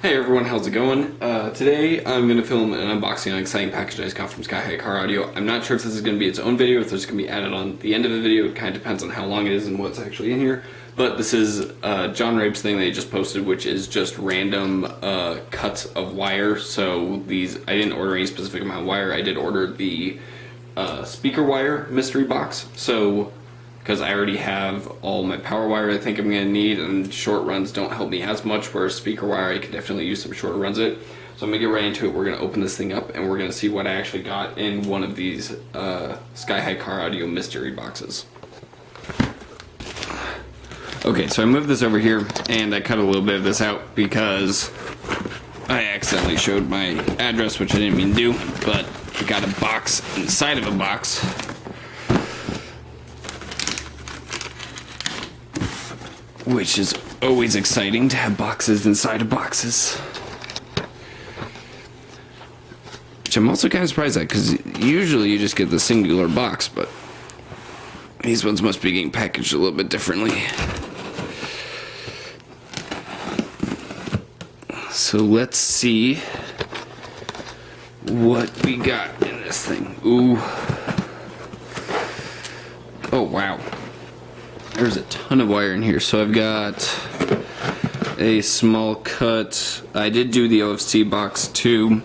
Hey everyone, how's it going? Today I'm going to film an unboxing on an exciting package I just got from SHCA Car Audio. I'm not sure if this is going to be its own video, if there's going to be added on the end of the video. It kind of depends on how long it is and what's actually in here. But this is John Rabe's thing that he just posted, which is just random cuts of wire. So these, I didn't order any specific amount of wire. I did order the speaker wire mystery box. So because I already have all my power wire I think I'm going to need, and short runs don't help me as much, whereas speaker wire I could definitely use some shorter runs of it. So I'm going to get right into it. We're going to open this thing up and we're going to see what I actually got in one of these SHCA Car Audio mystery boxes. Okay, so I moved this over here and I cut a little bit of this out because I accidentally showed my address, which I didn't mean to do, but I got a box inside of a box. Which is always exciting to have boxes inside of boxes. Which I'm also kind of surprised at, because usually you just get the singular box, but these ones must be getting packaged a little bit differently. So let's see what we got in this thing. Ooh. Oh, wow. There's a ton of wire in here. So I've got a small cut. I did do the OFC box too,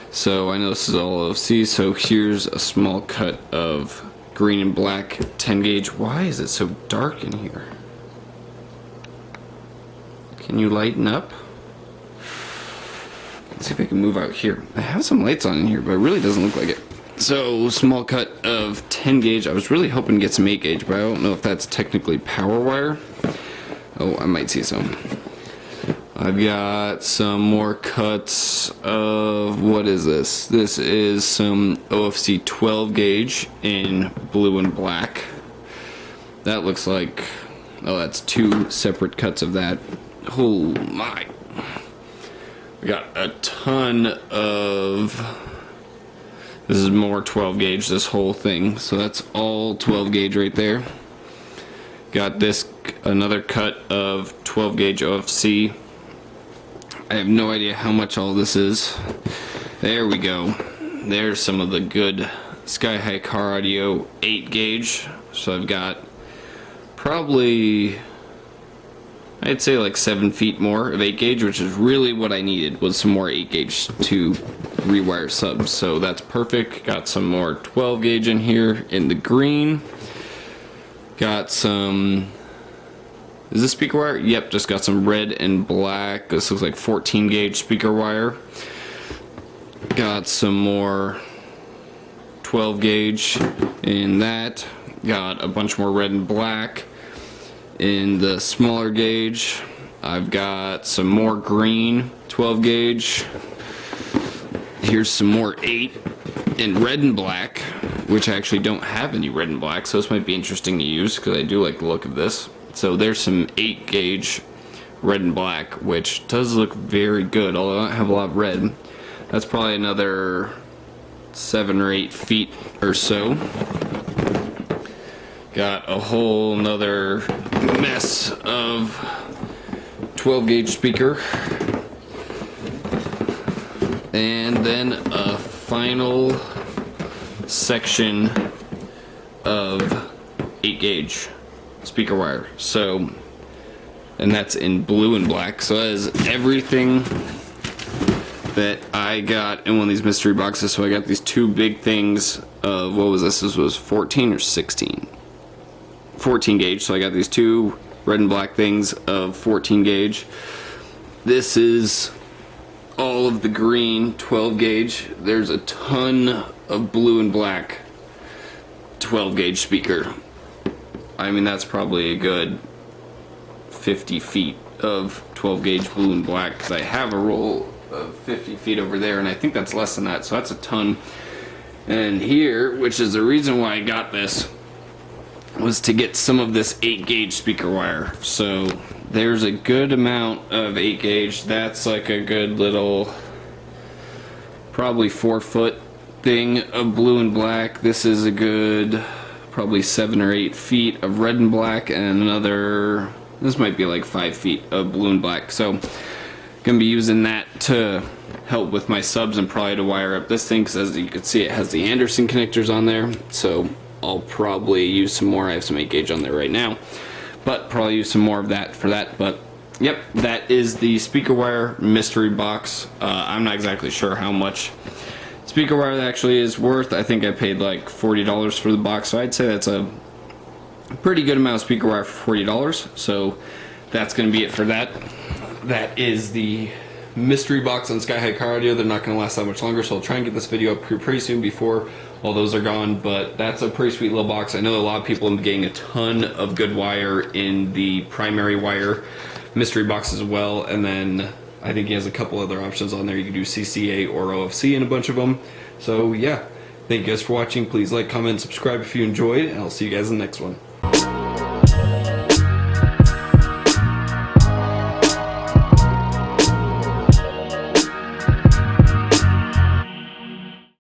so I know this is all OFC. So here's a small cut of green and black 10 gauge. Why is it so dark in here? Can you lighten up? Let's see if I can move out here. I have some lights on in here, but it really doesn't look like it. So, small cut of 10 gauge. I was really hoping to get some 8 gauge, but I don't know if that's technically power wire. Oh, I might see some. I've got some more cuts of, what is this? This is some OFC 12 gauge in blue and black. That looks like, oh, that's 2 separate cuts of that. Oh my. We got a ton of... This is more 12 gauge, this whole thing. So that's all 12 gauge right there. Got this, another cut of 12 gauge OFC. I have no idea how much all this is. There we go. There's some of the good SHCA Car Audio 8 gauge. So I've got probably, I'd say like 7 feet more of 8 gauge, which is really what I needed, was some more 8 gauge to rewire subs. So that's perfect. Got some more 12 gauge in here in the green. Got some, is this speaker wire? Yep, just got some red and black. This looks like 14 gauge speaker wire. Got some more 12 gauge in that. Got a bunch more red and black in the smaller gauge. I've got some more green 12 gauge. Here's some more 8 in red and black, which I actually don't have any red and black, so this might be interesting to use because I do like the look of this. So there's some 8 gauge red and black, which does look very good, although I don't have a lot of red. That's probably another 7 or 8 feet or so. Got a whole nother mess of 12 gauge speaker. And then a final section of 8 gauge speaker wire. So, and that's in blue and black. So that is everything that I got in one of these mystery boxes. So I got these 2 big things of, what was this? This was 14 or 16? 14 gauge. So I got these 2 red and black things of 14 gauge. This is all of the green 12 gauge. There's a ton of blue and black 12 gauge speaker. I mean, that's probably a good 50 feet of 12 gauge blue and black, because I have a roll of 50 feet over there, and I think that's less than that, so that's a ton. And here, which is the reason why I got this, was to get some of this 8 gauge speaker wire. So there's a good amount of 8 gauge. That's like a good little, probably 4 foot thing of blue and black. This is a good probably 7 or 8 feet of red and black, and another, this might be like 5 feet of blue and black. So Gonna be using that to help with my subs and probably to wire up this thing, because as you can see it has the Anderson connectors on there, so I'll probably use some more. I have some 8 gauge on there right now, but probably use some more of that for that. But yep, that is the speaker wire mystery box. I'm not exactly sure how much speaker wire that actually is worth. I think I paid like $40 for the box, so I'd say that's a pretty good amount of speaker wire for $40. So that's going to be it for that. That is the mystery box on Sky High Car Audio. They're not going to last that much longer, so I'll try and get this video up here pretty soon before all those are gone. But that's a pretty sweet little box. I know a lot of people have been getting a ton of good wire in the primary wire mystery box as well, and then I think he has a couple other options on there. You can do SHCA or OFC in a bunch of them. So yeah, thank you guys for watching. Please like, comment, subscribe if you enjoyed, and I'll see you guys in the next one.